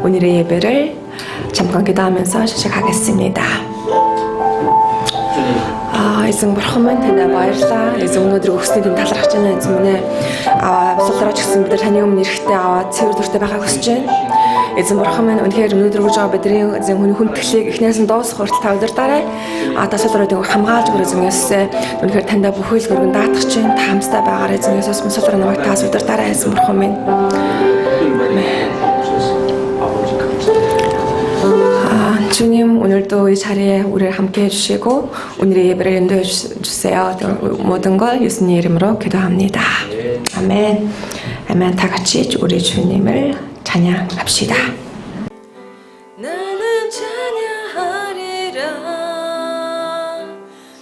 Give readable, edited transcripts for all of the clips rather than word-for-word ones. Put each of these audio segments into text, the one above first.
오늘의 예배를 잠깐 기도하면서 시작하겠습니다. эзэн бурхан минь танд баярлалаа. Эзэн өнөөдөр өгснөд юм талархаж байна. Эзэн минь босолдорооч гэсэн бид таны өмнө эрэхтэй аваад цэвэр дүртэй байхаг хүсэж байна. Эзэн бурхан минь үнэхээр өнөөдөр өгж байгаа бидний эзэн хүний хүндэтгэлийг эхнээс нь дуусах хүртэл та удирдаарай. Та сулруудыг хамгаалж өгөр эзэн Есүсээ. Үнэхээр танд бүхэл өргөн даатгах чинь та хамтдаа байгаарай эзэн Есүс минь сулраа намайг таас удирдаарай эзэн бурхан минь. 주님 오늘도 이 자리에 우리를 함께 해주시고 오늘의 예배를 인도해 주세요. 모든 걸 예수님 이름으로 기도합니다. 아멘. 아멘. 다 같이 우리 주님을 찬양합시다. 나는 찬양하리라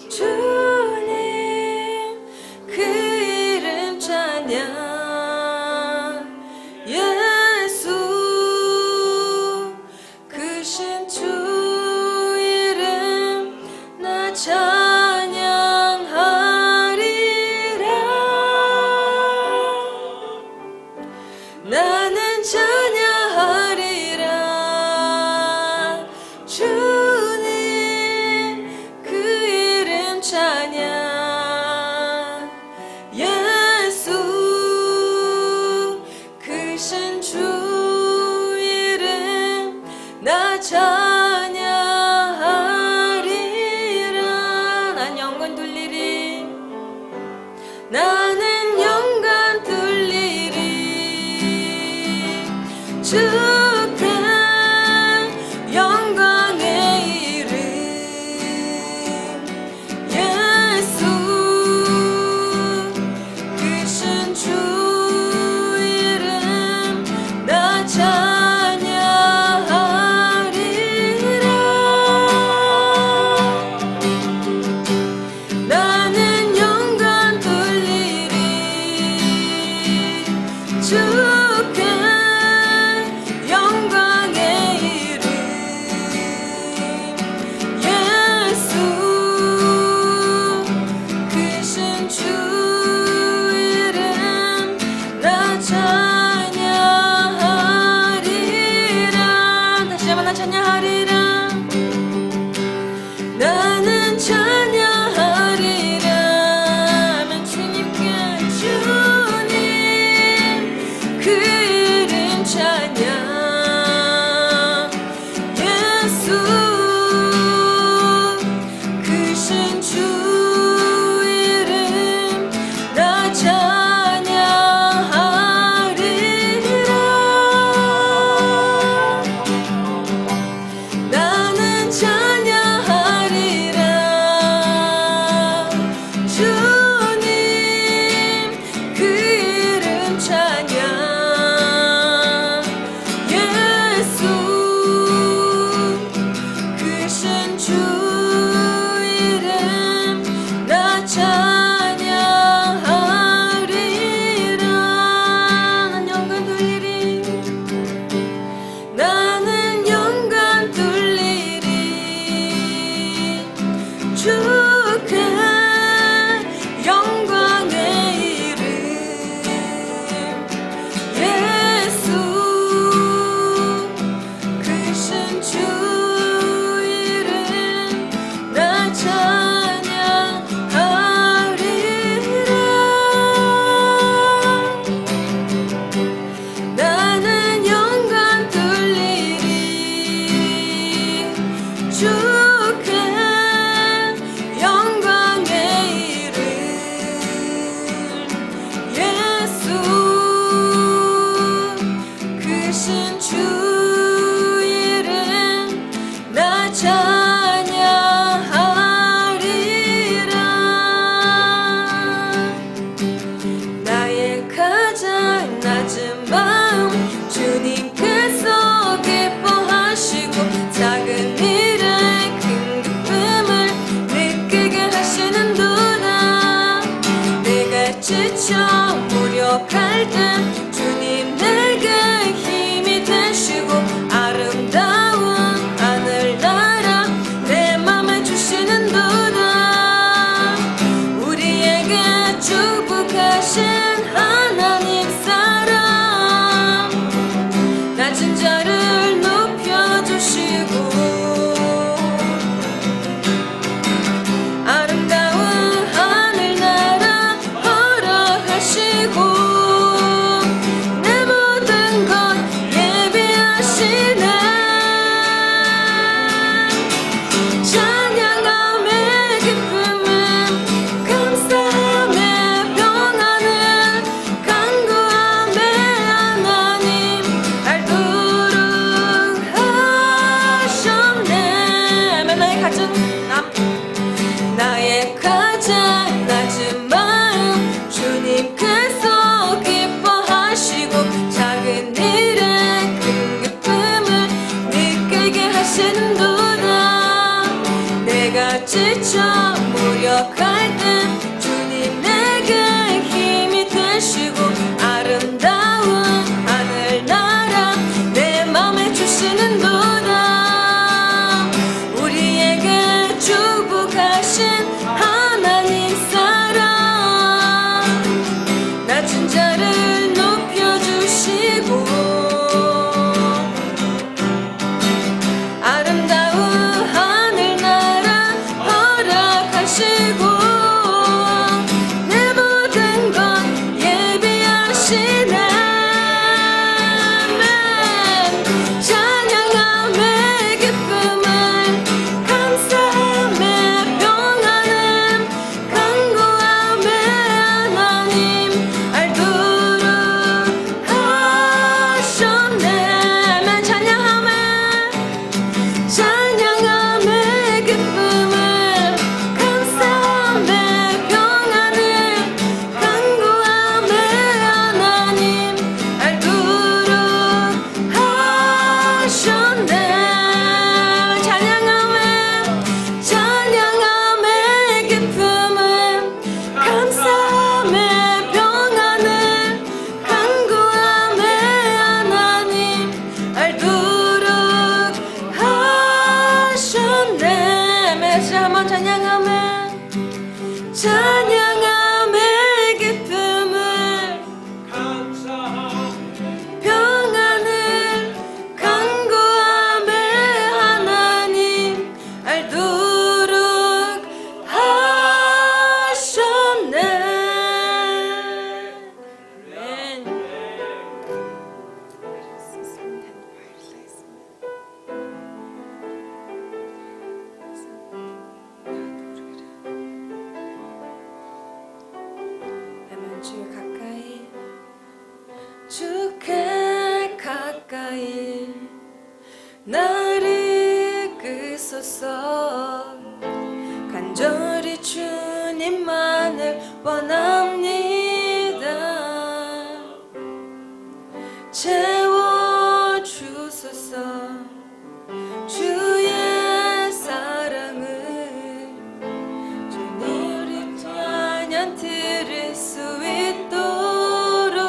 주님 그 이름 찬양 예수 크신 주 이름 나 찬양하리라 나는 찬양하리라 주님 그 이름 찬양 예수 크신 주 이름 나 찬양하리라 난 영광 돌리리 나는 영광 돌리리 주께 영광의 이름 예수 크신 주 이름 나 찬양하리라 나는 영광 돌리리 주께 영광의 이름 예수 크신 주 이름 나 찬양하리라 다시 한번 나 찬양하리라 나는 찬양하리라 하면 주님께 주님 그 이름 찬양 예수 크신 주 이름 나 찬양하리라 나는 찬양하리라 주님 그 이름 찬양 예수 크신 주 이름 나 찬양하리라 난 영광 돌리리 나는 영광 돌리리 주께 영광의 이름 예수 크신 주 이름 나 찬양하리라 나는 영광 돌리리 주께 영광의 이름 예수 크신 주 이름 나 찬양하리라 나의 가장 낮은 마음 주님께서 기뻐하시고 작은 일에 큰 기쁨을 느끼게 하시는도다 내가 지쳐 무력할 때 주님 내게 힘이 되시고 한번 찬양하며 찬양함의 기쁨을 평안을 간구함의 하나님 알도록 하셨네. 아멘. 주의 가까이 주께 가까이 나를 이끄소서. 간절히 주님만을 원합니다. 채워주소서. 주의 사랑을 주님 찬양 들을 수 있도록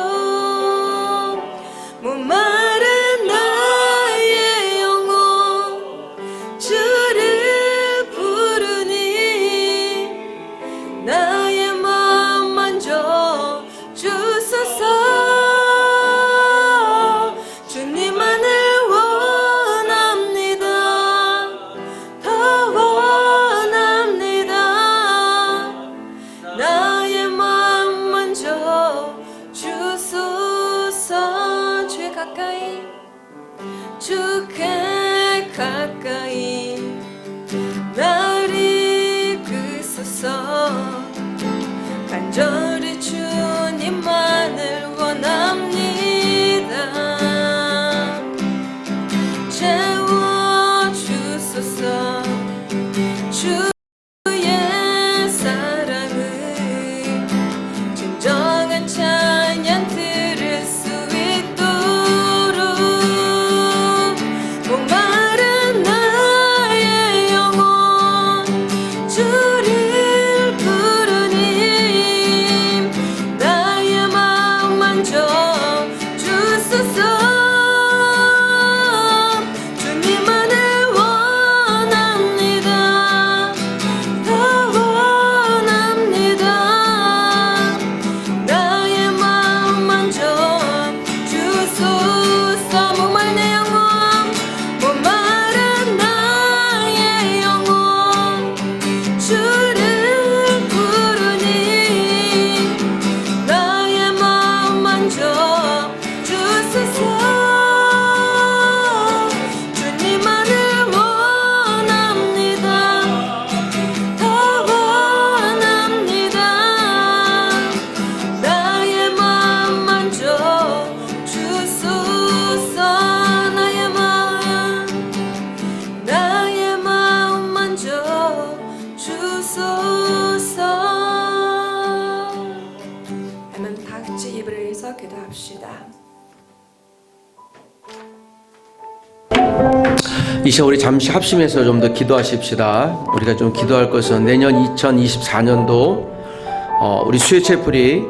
목마른 나의 영혼 주를 부르니 나의 마음 만져 주소서. 주님만을 원합니다. 더 원합니다. 나의 마음 만져 주소서. 주의 가까이 주께 가까이 나를 이끄소서. 간절히 주님만을 원합니다. 채워주소서. 주의 사랑을 진정한 찬양 들을 수 있도록 목마른 나의 영혼 주를 부르니 나의 마음 만져 주소서. 주님만을 원합니다. 더 원합니다. 나의 마음 만져 주소서. 목마른 내 영혼 목마른 나의 영혼 주를 부르니 나의 마음 만져 주소서. 주님만을 원합니다. 더 원합니다. 나의 마음 만져 주소서. 나의 마음 만져 주소서. 아멘. 다 같이 입을 열어서 기도합시다. 이 시간 우리 잠시 합심해서 좀 더 기도하십시다. 우리가 좀 기도할 것은 내년 2024년도 우리 수요 채플이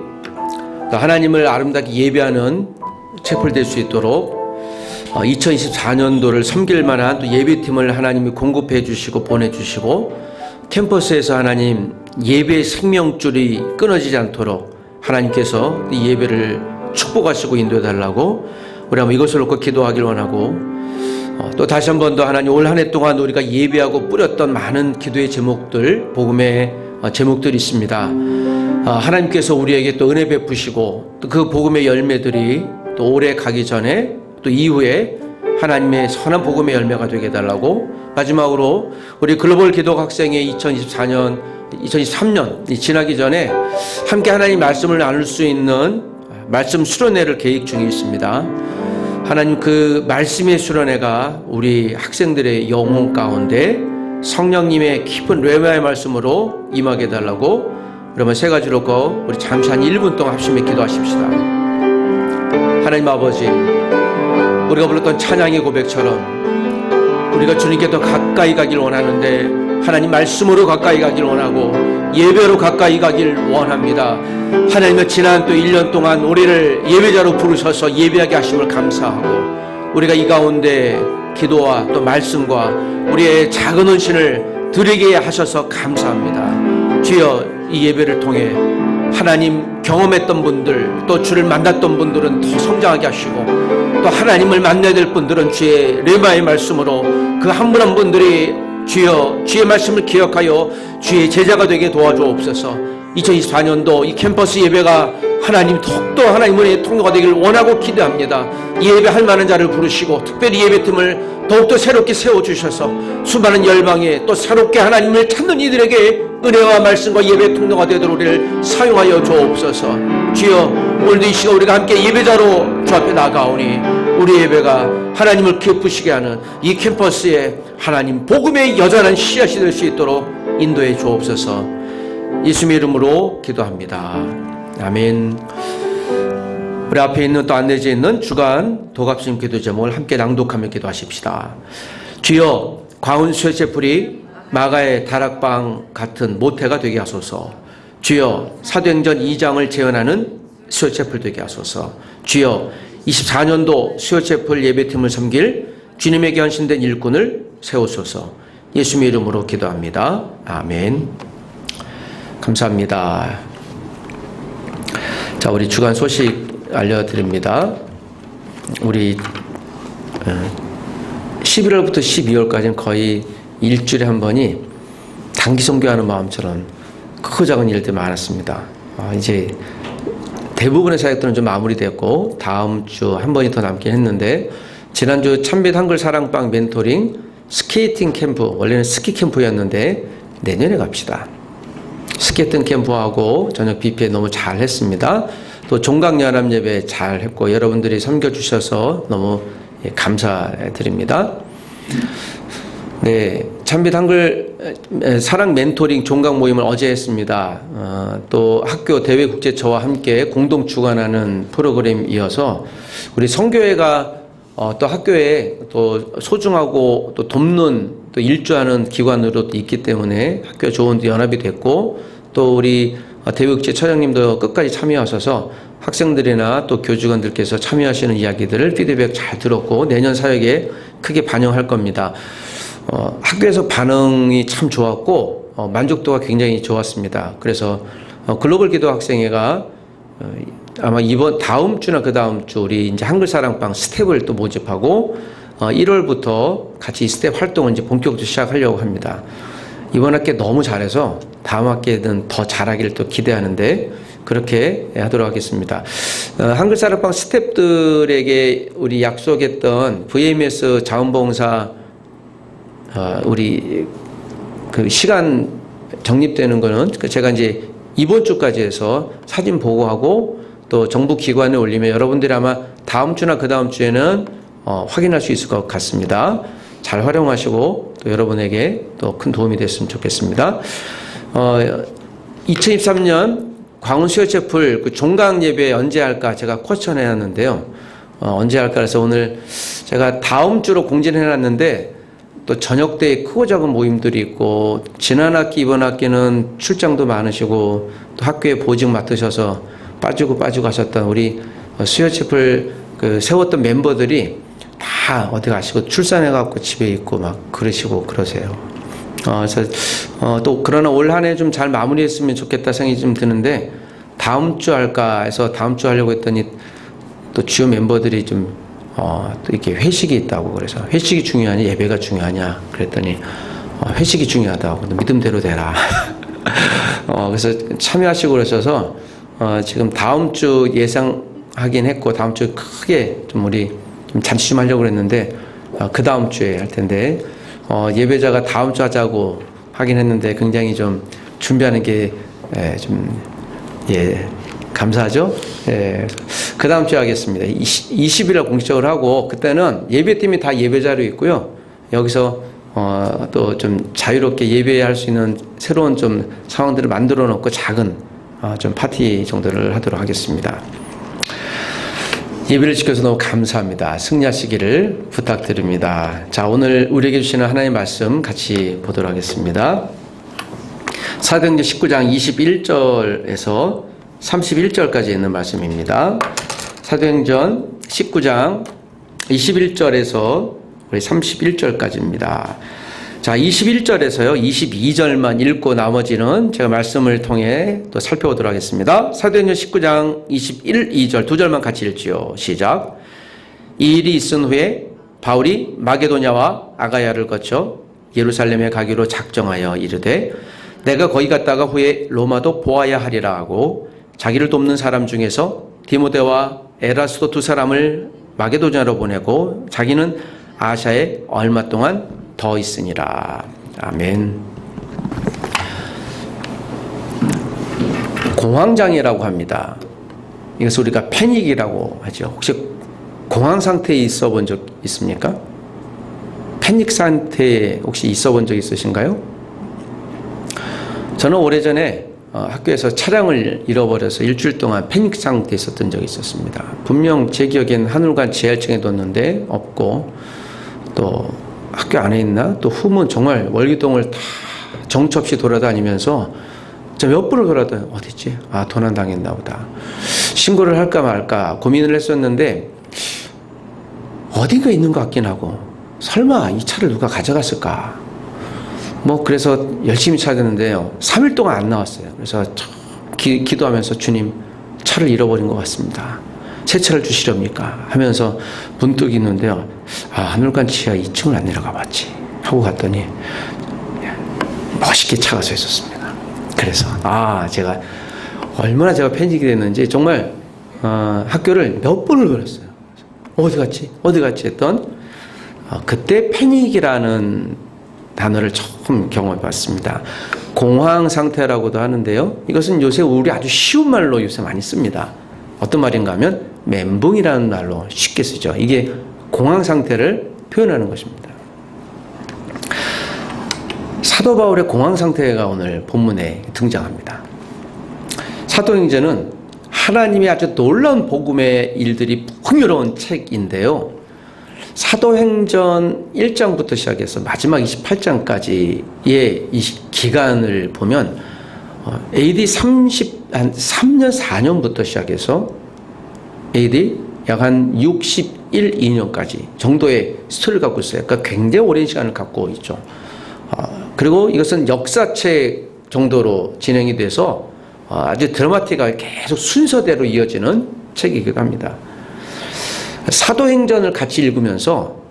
하나님을 아름답게 예배하는 채플 될 수 있도록 2024년도를 섬길 만한 또 예배팀을 하나님이 공급해 주시고 보내주시고 캠퍼스에서 하나님 예배의 생명줄이 끊어지지 않도록 하나님께서 이 예배를 축복하시고 인도해 달라고 우리 한번 이것을 놓고 기도하길 원하고 또 다시 한 번 더 하나님 올 한 해 동안 우리가 예배하고 뿌렸던 많은 기도의 제목들, 복음의 제목들이 있습니다. 하나님께서 우리에게 또 은혜 베푸시고 또 그 복음의 열매들이 또 올해 가기 전에 또 이후에 하나님의 선한 복음의 열매가 되게 해달라고 마지막으로 우리 글로벌 기도 학생의 2023년 지나기 전에 함께 하나님 말씀을 나눌 수 있는 말씀 수련회를 계획 중에 있습니다. 하나님 그 말씀의 수련회가 우리 학생들의 영혼 가운데 성령님의 깊은 레마의 말씀으로 임하게 해달라고 그러면 세 가지로 거 우리 잠시 한 1분 동안 합심해 기도하십시다. 하나님 아버지, 우리가 불렀던 찬양의 고백처럼 우리가 주님께 더 가까이 가길 원하는데 하나님 말씀으로 가까이 가길 원하고 예배로 가까이 가길 원합니다. 하나님의 지난 또 1년 동안 우리를 예배자로 부르셔서 예배하게 하심을 감사하고 우리가 이 가운데 기도와 또 말씀과 우리의 작은 헌신을 드리게 하셔서 감사합니다. 주여, 이 예배를 통해 하나님 경험했던 분들, 또 주를 만났던 분들은 더 성장하게 하시고, 또 하나님을 만나야 될 분들은 주의 레마의 말씀으로 그 한 분 한 분들이 주여 주의 말씀을 기억하여 주의 제자가 되게 도와주옵소서. 2024년도 이 캠퍼스 예배가 하나님 더욱더 하나님의 통로가 되기를 원하고 기도합니다. 이 예배 할 만한 자를 부르시고 특별히 예배팀을 더욱더 새롭게 세워주셔서 수많은 열방에 또 새롭게 하나님을 찾는 이들에게 은혜와 말씀과 예배 통로가 되도록 우리를 사용하여 주옵소서. 주여, 오늘도 이 시간 우리가 함께 예배자로 주 앞에 나가오니 우리 예배가 하나님을 기쁘시게 하는 이 캠퍼스에 하나님 복음의 여전한 씨앗이 될 수 있도록 인도해 주옵소서. 예수님의 이름으로 기도합니다. 아멘. 우리 앞에 있는 또 안내지에 있는 주간 도갑심 기도 제목을 함께 낭독하며 기도하십시다. 주여, 과운 수혜체풀이 마가의 다락방 같은 모태가 되게 하소서. 주여, 사도행전 2장을 재현하는 수혜체풀 되게 하소서. 주여, 24년도 수혜체풀 예배팀을 섬길 주님에게 헌신된 일꾼을 세우소서. 예수님의 이름으로 기도합니다. 아멘. 감사합니다. 자, 우리 주간 소식 알려드립니다. 우리 11월부터 12월까지는 거의 일주일에 한 번이 단기 선교하는 마음처럼 크고 작은 일들이 많았습니다. 이제 대부분의 사역들은 좀 마무리됐고 다음 주 한 번이 더 남긴 했는데, 지난주 참빛 한글 사랑방 멘토링 스케이팅 캠프, 원래는 스키 캠프였는데 내년에 갑시다. 스케이팅 캠프하고 저녁 뷔페 너무 잘 했습니다. 또 종강연합 예배 잘 했고 여러분들이 섬겨주셔서 너무 감사드립니다. 네, 참빛 한글 사랑 멘토링 종강 모임을 어제 했습니다. 또 학교 대외국제처와 함께 공동 주관하는 프로그램이어서 우리 성교회가 또 학교에 또 소중하고 또 돕는 또 일조하는 기관으로 있기 때문에 학교 좋은 연합이 됐고, 또 우리 대외국제 처장님도 끝까지 참여하셔서 학생들이나 또 교직원들께서 참여하시는 이야기들을 피드백 잘 들었고 내년 사역에 크게 반영할 겁니다. 학교에서 반응이 참 좋았고 만족도가 굉장히 좋았습니다. 그래서 글로벌 기도 학생회가 아마 다음 주나 그 다음 주 우리 이제 한글 사랑방 스텝을 또 모집하고 1월부터 같이 이 스텝 활동을 이제 본격적으로 시작하려고 합니다. 이번 학기 너무 잘해서 다음 학기에는 더 잘하기를 또 기대하는데 그렇게 하도록 하겠습니다. 한글 사랑방 스텝들에게 우리 약속했던 VMS 자원봉사 우리 그 시간 적립되는 거는 제가 이제 이번 주까지 해서 사진 보고하고 또 정부 기관에 올리면 여러분들이 아마 다음 주나 그 다음 주에는 확인할 수 있을 것 같습니다. 잘 활용하시고 또 여러분에게 또 큰 도움이 됐으면 좋겠습니다. 2023년 광운 수요체풀 그 종강 예배 언제 할까 제가 퀘스천 해놨는데요. 언제 할까 해서 오늘 제가 다음 주로 공지를 해놨는데 또 저녁 때 크고 작은 모임들이 있고 지난 학기 이번 학기는 출장도 많으시고 또 학교에 보직 맡으셔서 빠지고 하셨던 우리 수요체풀 그 세웠던 멤버들이 다 어디 가시고 출산해갖고 집에 있고 막 그러시고 그러세요. 그래서 또 그러나 올 한 해 좀 잘 마무리했으면 좋겠다 생각이 좀 드는데 다음 주 할까 해서 다음 주 하려고 했더니 또 주요 멤버들이 좀 또 이렇게 회식이 있다고 그래서 회식이 중요하냐 예배가 중요하냐 그랬더니 회식이 중요하다고 믿음대로 되라. 그래서 참여하시고 그러셔서 지금 다음 주 예상하긴 했고 다음 주 크게 좀 우리 좀 잔치 좀 하려고 그랬는데 그 다음 주에 할 텐데 예배자가 다음 주 하자고 하긴 했는데 굉장히 좀 준비하는 게 감사하죠. 그 다음 주에 하겠습니다. 20일에 공식적으로 하고 그때는 예배팀이 다 예배자로 있고요. 여기서 또 좀 자유롭게 예배할 수 있는 새로운 좀 상황들을 만들어 놓고 작은 좀 파티 정도를 하도록 하겠습니다. 예배를 지켜서 너무 감사합니다. 승리하시기를 부탁드립니다. 자, 오늘 우리에게 주시는 하나님의 말씀 같이 보도록 하겠습니다. 사도행전 19장 21절에서 31절까지 있는 말씀입니다. 사도행전 19장 21절에서 우리 31절까지입니다. 자, 21절에서요, 22절만 읽고 나머지는 제가 말씀을 통해 또 살펴보도록 하겠습니다. 사도행전 19장 21, 2절 두 절만 같이 읽지요. 시작. 이 일이 있은 후에 바울이 마게도냐와 아가야를 거쳐 예루살렘에 가기로 작정하여 이르되 내가 거기 갔다가 후에 로마도 보아야 하리라 하고 자기를 돕는 사람 중에서 디모데와 에라스도 두 사람을 마게도냐로 보내고 자기는 아시아에 얼마 동안 더 있으니라. 아멘. 공황장애라고 합니다. 이것을 우리가 패닉이라고 하죠. 혹시 공황 상태에 있어 본 적 있습니까? 패닉 상태에 혹시 있어 본 적 있으신가요? 저는 오래전에 학교에서 차량을 잃어버려서 일주일 동안 패닉 상태에 있었던 적이 있었습니다. 분명 제 기억엔 하늘관 지하층에 뒀는데 없고, 또 학교 안에 있나? 또 후문 정말 월기동을 다 정처 없이 돌아다니면서 저 몇 분을 돌아다녀. 어딨지? 아, 도난 당했나 보다. 신고를 할까 말까 고민을 했었는데 어딘가 있는 것 같긴 하고, 설마 이 차를 누가 가져갔을까? 그래서 열심히 찾았는데요. 3일 동안 안 나왔어요. 그래서 기도하면서 주님, 차를 잃어버린 것 같습니다. 새 차를 주시렵니까? 하면서 문득 있는데요. 아, 하늘관 지하 2층을 안 내려가 봤지. 하고 갔더니 멋있게 차가 서 있었습니다. 그래서 제가 얼마나 패닉이 됐는지 정말 학교를 몇 번을 돌았어요. 어디 갔지 했던 그때 패닉이라는 단어를 처음 경험해 봤습니다. 공황 상태라고도 하는데요. 이것은 요새 우리 아주 쉬운 말로 요새 많이 씁니다. 어떤 말인가 하면 멘붕이라는 말로 쉽게 쓰죠. 이게 공황 상태를 표현하는 것입니다. 사도 바울의 공황 상태가 오늘 본문에 등장합니다. 사도행전은 하나님의 아주 놀라운 복음의 일들이 풍요로운 책인데요. 사도행전 1장부터 시작해서 마지막 28장까지의 이 기간을 보면 AD 3년 4년부터 시작해서 AD 약 한 61, 2년까지 정도의 스토리를 갖고 있어요. 그러니까 굉장히 오랜 시간을 갖고 있죠. 그리고 이것은 역사책 정도로 진행이 돼서 아주 드라마틱하게 계속 순서대로 이어지는 책이기도 합니다. 사도행전을 같이 읽으면서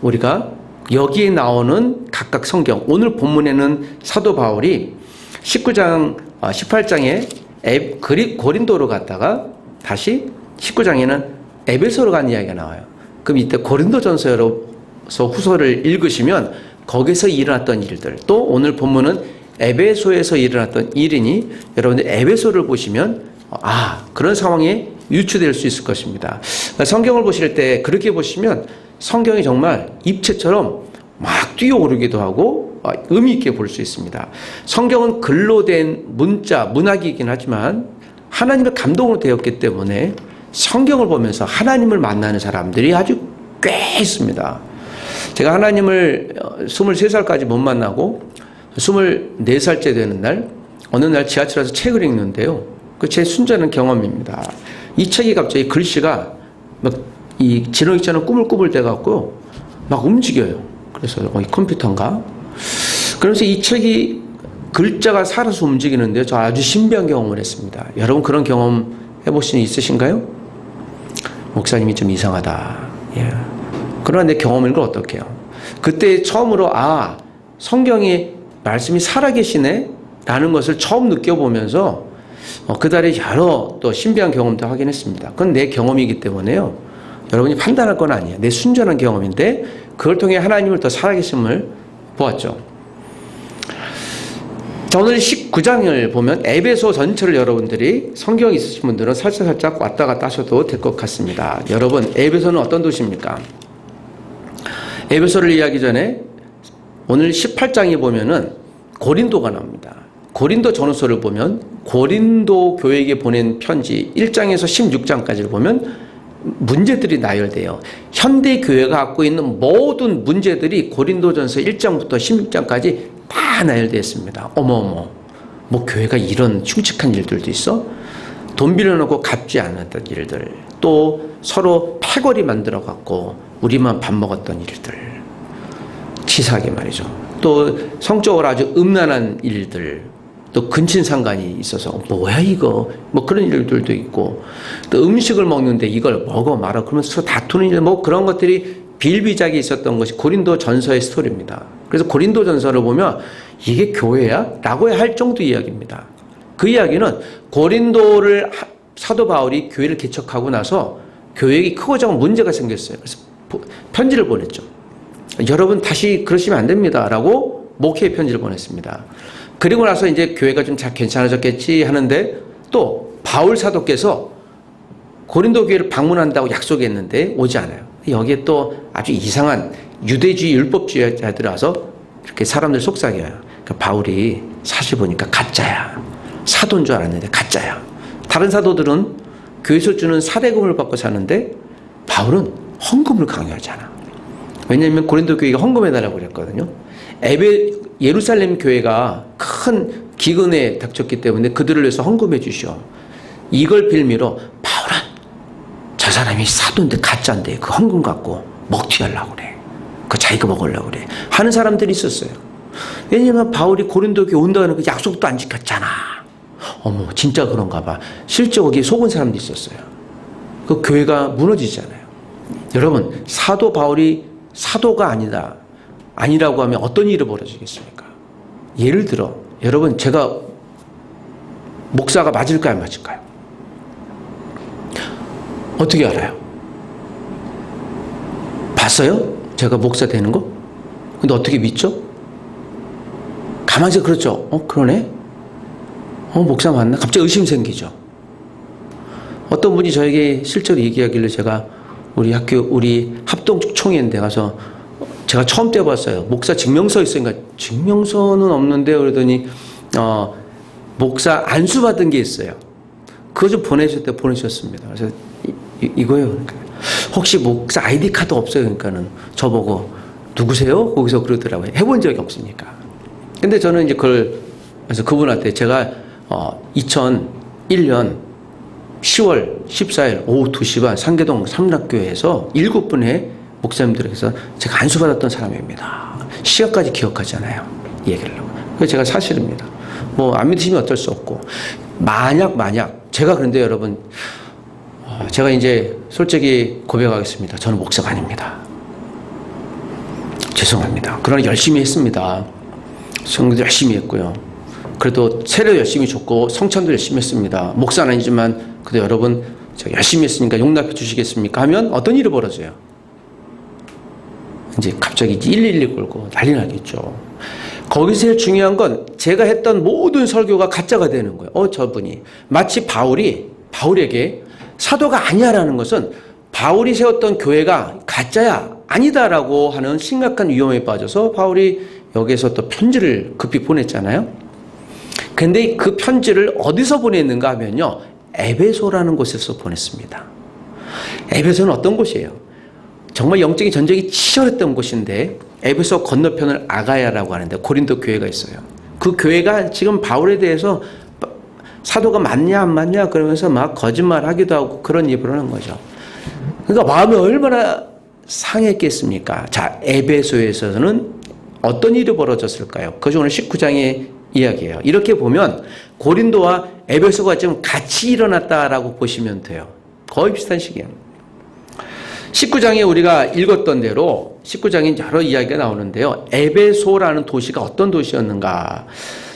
우리가 여기에 나오는 각각 성경, 오늘 본문에는 사도 바울이 19장, 18장에 고린도로 갔다가 다시 19장에는 에베소로 간 이야기가 나와요. 그럼 이때 고린도전서에서 후서를 읽으시면 거기서 일어났던 일들, 또 오늘 본문은 에베소에서 일어났던 일이니 여러분들 에베소를 보시면 그런 상황에 유추될 수 있을 것입니다. 성경을 보실 때 그렇게 보시면 성경이 정말 입체처럼 막 뛰어오르기도 하고 의미 있게 볼 수 있습니다. 성경은 글로 된 문학이긴 하지만 하나님의 감동으로 되었기 때문에 성경을 보면서 하나님을 만나는 사람들이 아주 꽤 있습니다. 제가 하나님을 23살까지 못 만나고 24살째 되는 날, 어느 날 지하철에서 책을 읽는데요. 그 제 순전한 경험입니다. 이 책이 갑자기 글씨가 이 진홍이처럼 꾸물꾸물 돼갖고 막 움직여요. 그래서 이 컴퓨터인가? 그러면서 이 책이 글자가 살아서 움직이는데요. 저 아주 신비한 경험을 했습니다. 여러분 그런 경험 해보신 적 있으신가요? 목사님이 좀 이상하다. 예. 그러나 내 경험인 걸 어떡해요? 그때 처음으로 성경의 말씀이 살아계시네? 라는 것을 처음 느껴보면서 그달에 여러 또 신비한 경험도 하긴 했습니다. 그건 내 경험이기 때문에요. 여러분이 판단할 건 아니에요. 내 순전한 경험인데 그걸 통해 하나님을 더 살아계심을 보았죠. 자, 오늘 19장을 보면 에베소 전체를 여러분들이 성경이 있으신 분들은 살짝 왔다 갔다 하셔도 될 것 같습니다. 여러분, 에베소는 어떤 도시입니까? 에베소를 이해하기 전에 오늘 18장에 보면은 고린도가 나옵니다. 고린도 전후서를 보면 고린도 교회에게 보낸 편지 1장에서 16장까지를 보면 문제들이 나열돼요. 현대 교회가 갖고 있는 모든 문제들이 고린도전서 1장부터 16장까지 다 나열되어 있습니다. 어머어머, 교회가 이런 흉측한 일들도 있어? 돈 빌려놓고 갚지 않았던 일들, 또 서로 패거리 만들어 갖고 우리만 밥 먹었던 일들, 치사하게 말이죠. 또 성적으로 아주 음란한 일들, 또 근친상간이 있어서 뭐야 이거 뭐 그런 일들도 있고, 또 음식을 먹는데 이걸 먹어 말아 그러면서 서로 다투는 일, 뭐 그런 것들이 비일비재하게 있었던 것이 고린도 전서의 스토리입니다. 그래서 고린도 전서를 보면 이게 교회야? 라고 할 정도 이야기입니다. 그 이야기는 고린도를 사도 바울이 교회를 개척하고 나서 교회에 크고 작은 문제가 생겼어요. 그래서 편지를 보냈죠. 여러분 다시 그러시면 안 됩니다. 라고 목회의 편지를 보냈습니다. 그리고 나서 이제 교회가 좀 잘 괜찮아졌겠지 하는데, 또 바울 사도께서 고린도 교회를 방문한다고 약속했는데 오지 않아요. 여기에 또 아주 이상한 유대주의 율법주의자들이 와서 이렇게 사람들 속삭여요. 그러니까 바울이 사실 보니까 가짜야. 사도인 줄 알았는데 가짜야. 다른 사도들은 교회에서 주는 사대금을 받고 사는데 바울은 헌금을 강요하잖아. 왜냐하면 고린도 교회가 헌금해달라고 그랬거든요. 예루살렘 교회가 큰 기근에 닥쳤기 때문에 그들을 위해서 헌금해 주시오. 이걸 빌미로 바울은 저 사람이 사도인데 가짜인데 그 헌금 갖고 먹튀하려고 그래. 그 자기가 먹으려고 그래. 하는 사람들이 있었어요. 왜냐하면 바울이 고린도 교회 온다는 그 약속도 안 지켰잖아. 어머 진짜 그런가 봐. 실제 거기에 속은 사람도 있었어요. 그 교회가 무너지잖아요. 여러분 사도 바울이 사도가 아니라고 하면 어떤 일이 벌어지겠습니까? 예를 들어 여러분 제가 목사가 맞을까요 안 맞을까요? 어떻게 알아요? 봤어요? 제가 목사 되는 거? 근데 어떻게 믿죠? 가만히 있어. 그렇죠. 그러네. 목사 맞나? 갑자기 의심 생기죠. 어떤 분이 저에게 실제로 얘기하길래 제가 우리 학교 우리 합동총회인데 가서 제가 처음 떼어봤어요. 목사 증명서 있으니까 증명서는 없는데 그러더니 목사 안수 받은 게 있어요. 그거 좀 보내셨습니다. 그래서 이거요. 혹시 목사 아이디 카드 없어요? 그러니까는 저보고 누구세요? 거기서 그러더라고요. 해본 적이 없으니까. 근데 저는 이제 그래서 그분한테 제가 2001년 10월 14일 오후 2시 반 상계동 삼락교회에서 7분의 목사님들에게서 제가 안수받았던 사람입니다. 시간까지 기억하잖아요. 얘기를 하고. 그래서 제가 사실입니다. 뭐 안 믿으시면 어쩔 수 없고. 만약 제가 그런데 여러분 제가 이제 솔직히 고백하겠습니다. 저는 목사가 아닙니다. 죄송합니다. 그러나 열심히 했습니다. 성도도 열심히 했고요. 그래도 세례 열심히 줬고 성찬도 열심히 했습니다. 목사는 아니지만 그래도 여러분 제가 열심히 했으니까 용납해 주시겠습니까? 하면 어떤 일이 벌어져요? 이제 갑자기 112 걸고 난리 나겠죠. 거기서 제일 중요한 건 제가 했던 모든 설교가 가짜가 되는 거예요. 저분이 마치 바울에게 사도가 아니야라는 것은 바울이 세웠던 교회가 가짜야 아니다라고 하는 심각한 위험에 빠져서 바울이 여기에서 또 편지를 급히 보냈잖아요. 근데 그 편지를 어디서 보냈는가 하면요, 에베소라는 곳에서 보냈습니다. 에베소는 어떤 곳이에요? 정말 영적인 전쟁이 치열했던 곳인데 에베소 건너편을 아가야라고 하는데 고린도 교회가 있어요. 그 교회가 지금 바울에 대해서 사도가 맞냐 안 맞냐 그러면서 막 거짓말하기도 하고 그런 입을 하는 거죠. 그러니까 마음이 얼마나 상했겠습니까? 자, 에베소에서는 어떤 일이 벌어졌을까요? 그것이 오늘 19장의 이야기예요. 이렇게 보면 고린도와 에베소가 지금 같이 일어났다라고 보시면 돼요. 거의 비슷한 시기예요. 19장에 우리가 읽었던 대로 19장에 여러 이야기가 나오는데요. 에베소라는 도시가 어떤 도시였는가?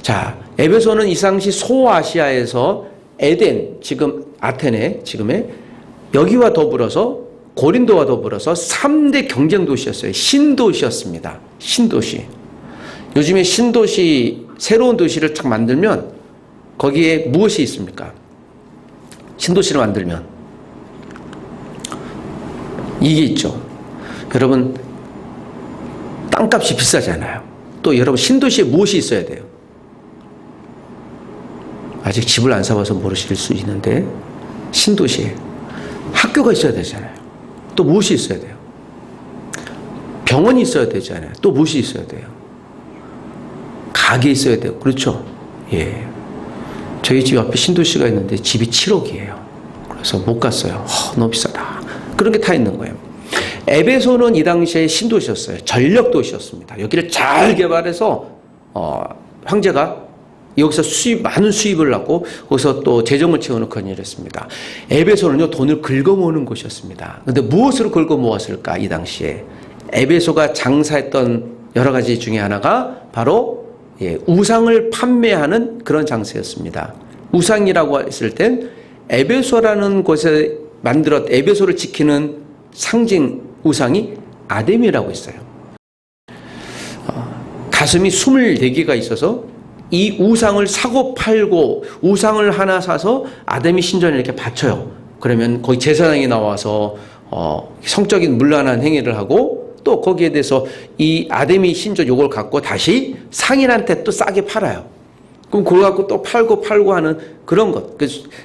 자, 에베소는 이 당시 소아시아에서 에덴, 지금 아테네, 지금의 여기와 더불어서 고린도와 더불어서 3대 경쟁 도시였어요. 신도시였습니다. 신도시. 요즘에 신도시, 새로운 도시를 딱 만들면 거기에 무엇이 있습니까? 신도시를 만들면 이게 있죠. 여러분 땅값이 비싸잖아요. 또 여러분 신도시에 무엇이 있어야 돼요? 아직 집을 안 사봐서 모르실 수 있는데 신도시에 학교가 있어야 되잖아요. 또 무엇이 있어야 돼요? 병원이 있어야 되잖아요. 또 무엇이 있어야 돼요? 가게 있어야 돼요. 그렇죠? 예. 저희 집 옆에 신도시가 있는데 집이 7억이에요. 그래서 못 갔어요. 너무 비싸다. 그런 게 다 있는 거예요. 에베소는 이 당시에 신도시였어요. 전력 도시였습니다. 여기를 잘 개발해서 황제가 여기서 많은 수입을 낳고 거기서 또 재정을 채워놓고 일했습니다. 에베소는요, 돈을 긁어모으는 곳이었습니다. 근데 무엇으로 긁어모았을까, 이 당시에? 에베소가 장사했던 여러 가지 중에 하나가 바로 우상을 판매하는 그런 장사였습니다. 우상이라고 했을 땐 에베소라는 곳에 에베소를 지키는 상징 우상이 아데미라고 있어요. 가슴이 24개가 있어서 이 우상을 사고 팔고 우상을 하나 사서 아데미 신전에 이렇게 바쳐요. 그러면 거기 제사장이 나와서 성적인 문란한 행위를 하고 또 거기에 대해서 이 아데미 신전 요걸 갖고 다시 상인한테 또 싸게 팔아요. 그럼 그걸 갖고 또 팔고 하는 그런 것.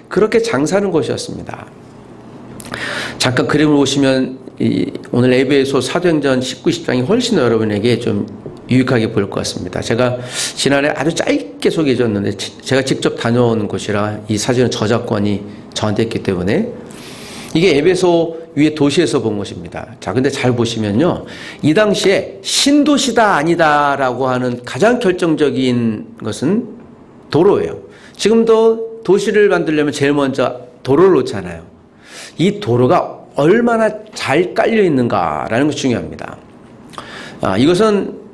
그렇게 장사하는 것이었습니다. 잠깐 그림을 보시면 오늘 에베소 사도행전 19, 20장이 훨씬 여러분에게 좀 유익하게 보일 것 같습니다. 제가 지난해 아주 짧게 소개해 줬는데 제가 직접 다녀온 곳이라 이 사진은 저작권이 저한테 있기 때문에 이게 에베소 위에 도시에서 본 것입니다. 자, 근데 잘 보시면요. 이 당시에 신도시다 아니다라고 하는 가장 결정적인 것은 도로예요. 지금도 도시를 만들려면 제일 먼저 도로를 놓잖아요. 이 도로가 얼마나 잘 깔려 있는가라는 것이 중요합니다. 이것은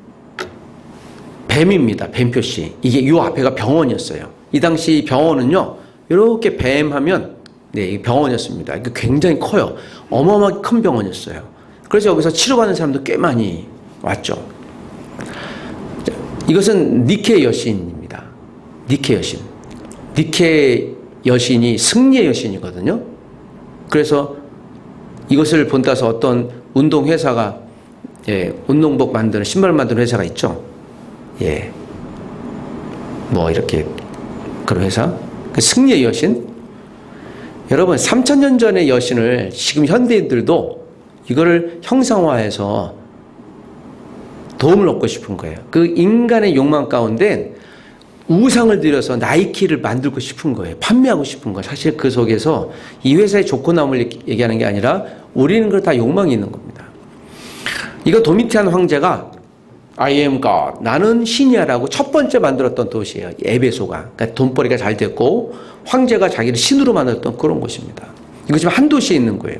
뱀입니다. 뱀 표시. 이게 이 앞에가 병원이었어요. 이 당시 병원은요, 이렇게 뱀하면 이 병원이었습니다. 이게 굉장히 커요. 어마어마하게 큰 병원이었어요. 그래서 여기서 치료받는 사람도 꽤 많이 왔죠. 이것은 니케 여신입니다. 니케 여신. 니케 여신이 승리의 여신이거든요. 그래서 이것을 본따서 어떤 운동회사가, 운동복 만드는, 신발 만드는 회사가 있죠. 뭐, 이렇게, 그런 회사. 그 승리의 여신. 여러분, 3000년 전의 여신을 지금 현대인들도 이거를 형상화해서 도움을 얻고 싶은 거예요. 그 인간의 욕망 가운데 우상을 들여서 나이키를 만들고 싶은 거예요. 판매하고 싶은 거예요. 사실 그 속에서 이 회사의 조건함을 얘기하는 게 아니라 우리는 그걸 다 욕망이 있는 겁니다. 이거 도미티안 황제가 I am God, 나는 신이야라고 첫 번째 만들었던 도시예요. 에베소가. 그러니까 돈벌이가 잘 됐고 황제가 자기를 신으로 만들었던 그런 곳입니다. 이거 지금 한 도시에 있는 거예요.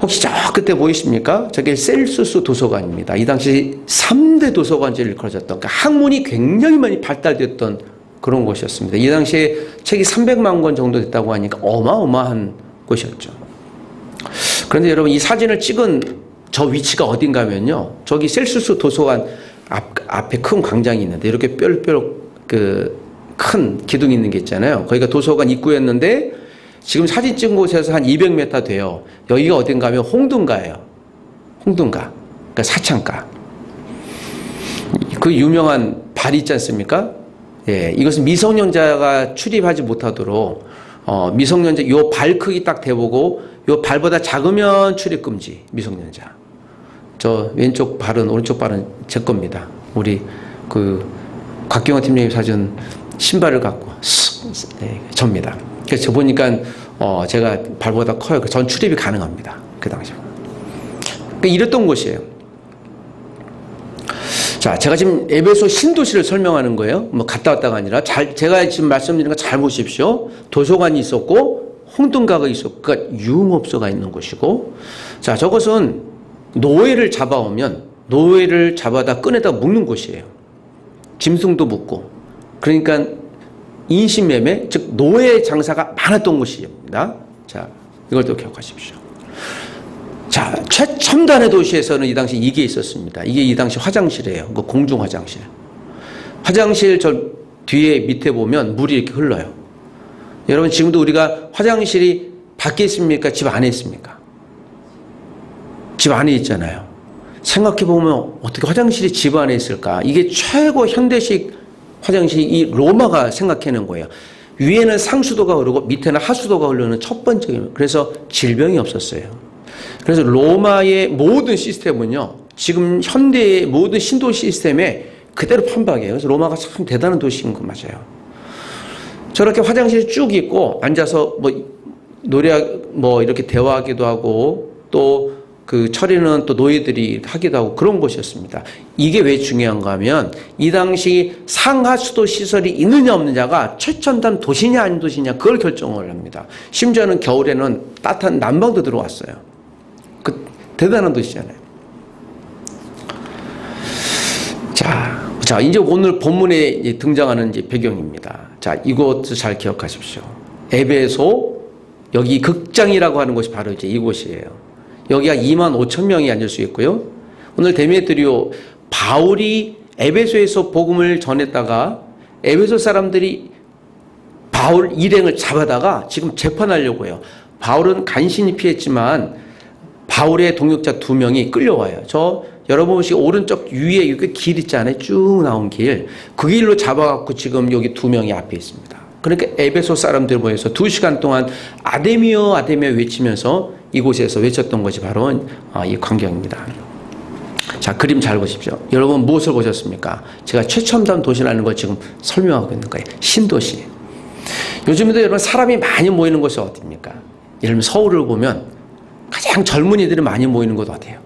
혹시 저 끝에 보이십니까? 저게 셀수스 도서관입니다. 이 당시 3대 도서관지를 일컬어졌던, 그러니까 학문이 굉장히 많이 발달됐던 그런 곳이었습니다. 이 당시에 책이 300만 권 정도 됐다고 하니까 어마어마한 곳이었죠. 그런데 여러분, 이 사진을 찍은 저 위치가 어딘가 하면요, 저기 셀수스 도서관 앞에 큰 광장이 있는데 이렇게 뾰룩뾰룩 큰 기둥이 있는 게 있잖아요. 거기가 도서관 입구였는데 지금 사진 찍은 곳에서 한 200m 돼요. 여기가 어딘가 하면 홍등가예요. 홍등가. 그러니까 사창가. 그 유명한 발이 있지 않습니까? 이것은 미성년자가 출입하지 못하도록 미성년자 요 발 크기 딱 대보고 요 발보다 작으면 출입 금지. 미성년자. 저 왼쪽 발은, 오른쪽 발은 제 겁니다. 우리 곽경호 팀장님 사준 신발을 갖고 접니다. 그래서 저 보니까 제가 발보다 커요. 전 출입이 가능합니다. 그 당시에. 그러니까 이랬던 곳이에요. 자, 제가 지금 에베소 신도시를 설명하는 거예요. 뭐 갔다 왔다가 아니라 제가 지금 말씀드리는 거 잘 보십시오. 도서관이 있었고 홍등가가 있었고, 그러니까 유흥업소가 있는 곳이고, 자, 저것은 노예를 잡아오면 노예를 잡아다 끈에다 묶는 곳이에요. 짐승도 묶고. 그러니까 인신매매, 즉 노예 장사가 많았던 곳입니다. 자, 이걸 또 기억하십시오. 자, 최첨단의 도시에서는 이 당시 이게 있었습니다. 이게 이 당시 화장실이에요. 그 공중 화장실. 화장실 저 뒤에 밑에 보면 물이 이렇게 흘러요. 여러분, 지금도 우리가 화장실이 밖에 있습니까? 집 안에 있습니까? 집 안에 있잖아요. 생각해 보면 어떻게 화장실이 집 안에 있을까? 이게 최고 현대식 화장실이 이 로마가 생각해낸 거예요. 위에는 상수도가 흐르고 밑에는 하수도가 흐르는 첫 번째. 그래서 질병이 없었어요. 그래서 로마의 모든 시스템은요, 지금 현대의 모든 신도 시스템에 그대로 판박이에요. 그래서 로마가 참 대단한 도시인 거 맞아요. 저렇게 화장실이 쭉 있고 앉아서 뭐 노래 뭐 이렇게 대화하기도 하고 또 그 처리는 또 노예들이 하기도 하고 그런 곳이었습니다. 이게 왜 중요한가 하면 이 당시 상하수도 시설이 있느냐 없느냐가 최첨단 도시냐 아닌 도시냐 그걸 결정을 합니다. 심지어는 겨울에는 따뜻한 난방도 들어왔어요. 그 대단한 도시잖아요. 자, 이제 오늘 본문에 등장하는 이제 배경입니다. 자, 이곳을 잘 기억하십시오. 에베소, 여기 극장이라고 하는 곳이 바로 이제 이곳이에요. 여기가 25,000명이 앉을 수 있고요. 오늘 데메트리오, 바울이 에베소에서 복음을 전했다가 에베소 사람들이 바울 일행을 잡아다가 지금 재판하려고 해요. 바울은 간신히 피했지만 바울의 동역자 2명이 끌려와요. 여러분 혹시 오른쪽 위에 이렇게 길 있잖아요. 쭉 나온 길. 그 길로 잡아갖고 지금 여기 2명이 앞에 있습니다. 그러니까 에베소 사람들 모여서 2시간 동안 아데미어 아데미어 외치면서 이곳에서 외쳤던 것이 바로 이 광경입니다. 자, 그림 잘 보십시오. 여러분 무엇을 보셨습니까? 제가 최첨단 도시라는 걸 지금 설명하고 있는 거예요. 신도시. 요즘에도 여러분 사람이 많이 모이는 곳이 어디입니까? 예를 들면 서울을 보면 가장 젊은이들이 많이 모이는 곳 어디예요?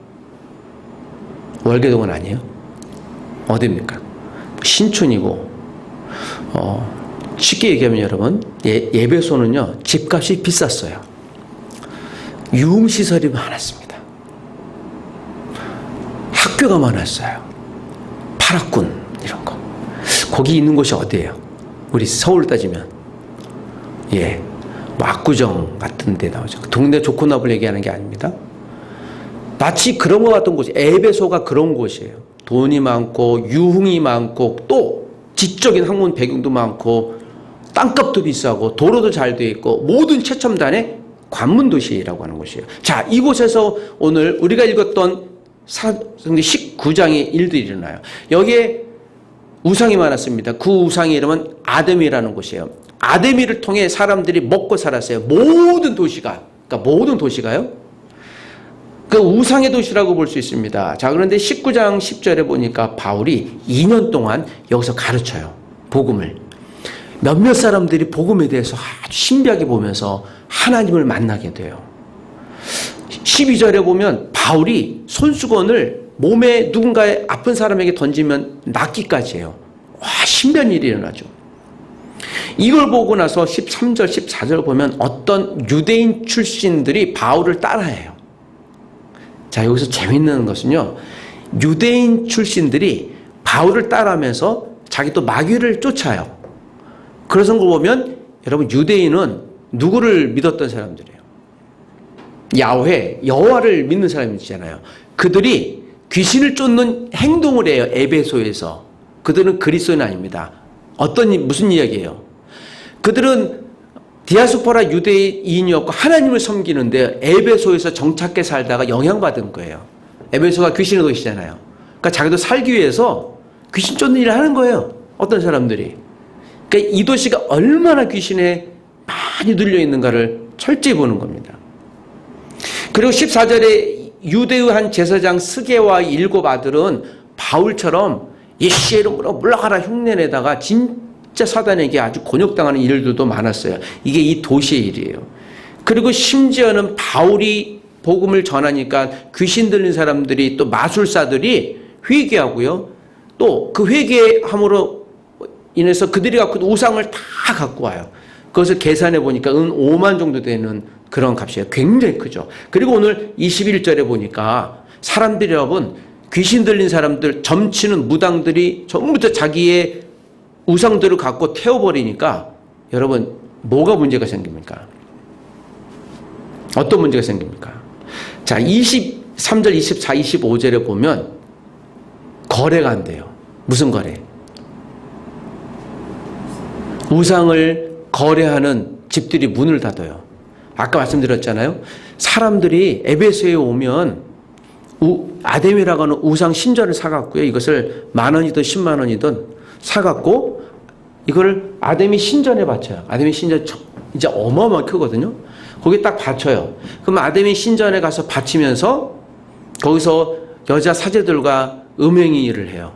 월계동은 아니에요? 어디입니까? 신촌이고 쉽게 얘기하면 여러분 예배소는요 집값이 비쌌어요. 유흥시설이 많았습니다. 학교가 많았어요. 파라군 이런 거. 거기 있는 곳이 어디예요? 우리 서울 따지면 뭐 압구정 같은 데 나오죠. 동네 좋고 나쁠 얘기하는 게 아닙니다. 마치 그런 것 같은 곳이 에베소가 그런 곳이에요. 돈이 많고 유흥이 많고 또 지적인 학문 배경도 많고 땅값도 비싸고 도로도 잘 돼 있고 모든 최첨단의 관문 도시라고 하는 곳이에요. 자, 이곳에서 오늘 우리가 읽었던 사도행전 19장의 일도 일어나요. 여기에 우상이 많았습니다. 그 우상의 이름은 아데미라는 곳이에요. 아데미를 통해 사람들이 먹고 살았어요. 모든 도시가. 그러니까 모든 도시가요. 그 우상의 도시라고 볼 수 있습니다. 자, 그런데 19장 10절에 보니까 바울이 2년 동안 여기서 가르쳐요. 복음을. 몇몇 사람들이 복음에 대해서 아주 신비하게 보면서 하나님을 만나게 돼요. 12절에 보면 바울이 손수건을 몸에 누군가의 아픈 사람에게 던지면 낫기까지 해요. 와, 신비한 일이 일어나죠. 이걸 보고 나서 13절, 14절 보면 어떤 유대인 출신들이 바울을 따라해요. 자, 여기서 재밌는 것은요, 유대인 출신들이 바울을 따라하면서 자기 또 마귀를 쫓아요. 그래서 그걸 보면 여러분 유대인은 누구를 믿었던 사람들이에요? 야훼, 여호와를 믿는 사람이잖아요. 그들이 귀신을 쫓는 행동을 해요. 에베소에서. 그들은 그리스도인 아닙니다. 무슨 이야기예요? 그들은 디아스포라 유대인이었고 하나님을 섬기는데 에베소에서 정착해 살다가 영향받은 거예요. 에베소가 귀신의 도시잖아요. 그러니까 자기도 살기 위해서 귀신 쫓는 일을 하는 거예요. 어떤 사람들이. 그러니까 이 도시가 얼마나 귀신에 많이 눌려 있는가를 철저히 보는 겁니다. 그리고 14절에 유대의 한 제사장 스게와 7 아들은 바울처럼 예수의 이름으로 물러가라 흉내내다가 진짜 사단에게 아주 곤욕당하는 일들도 많았어요. 이게 이 도시의 일이에요. 그리고 심지어는 바울이 복음을 전하니까 귀신 들린 사람들이 또 마술사들이 회개하고요. 또 그 회개함으로 인해서 그들이 갖고 있는 우상을 다 갖고 와요. 그것을 계산해 보니까 은 5만 정도 되는 그런 값이에요. 굉장히 크죠. 그리고 오늘 21절에 보니까 사람들이 여러분 귀신 들린 사람들 점치는 무당들이 전부 다 자기의 우상들을 갖고 태워버리니까 여러분 뭐가 문제가 생깁니까? 어떤 문제가 생깁니까? 자, 23절, 24, 25절에 보면 거래가 안 돼요. 무슨 거래? 우상을 거래하는 집들이 문을 닫아요. 아까 말씀드렸잖아요. 사람들이 에베소에 오면 아데미라고 하는 우상 신전을 사갖고요. 이것을 10,000원이든 10만 원이든 사갖고 이걸 아데미 신전에 바쳐요. 아데미 신전 이제 어마어마하게 크거든요. 거기에 딱 바쳐요. 그럼 아데미 신전에 가서 바치면서 거기서 여자 사제들과 음행이 일을 해요.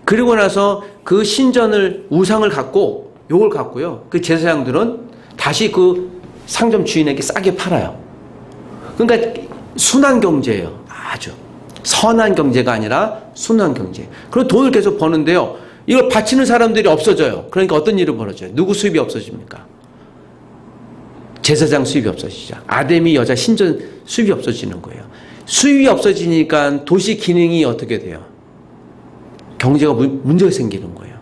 그리고 나서 그 신전을 우상을 갖고 요걸 갖고요. 그 제사장들은 다시 그 상점 주인에게 싸게 팔아요. 그러니까 순환 경제예요. 아주 선한 경제가 아니라 순환 경제. 그럼 돈을 계속 버는데요. 이걸 바치는 사람들이 없어져요. 그러니까 어떤 일이 벌어져요? 누구 수입이 없어집니까? 제사장 수입이 없어지죠. 아데미 여자 신전 수입이 없어지는 거예요. 수입이 없어지니까 도시 기능이 어떻게 돼요? 경제가 문제가 생기는 거예요.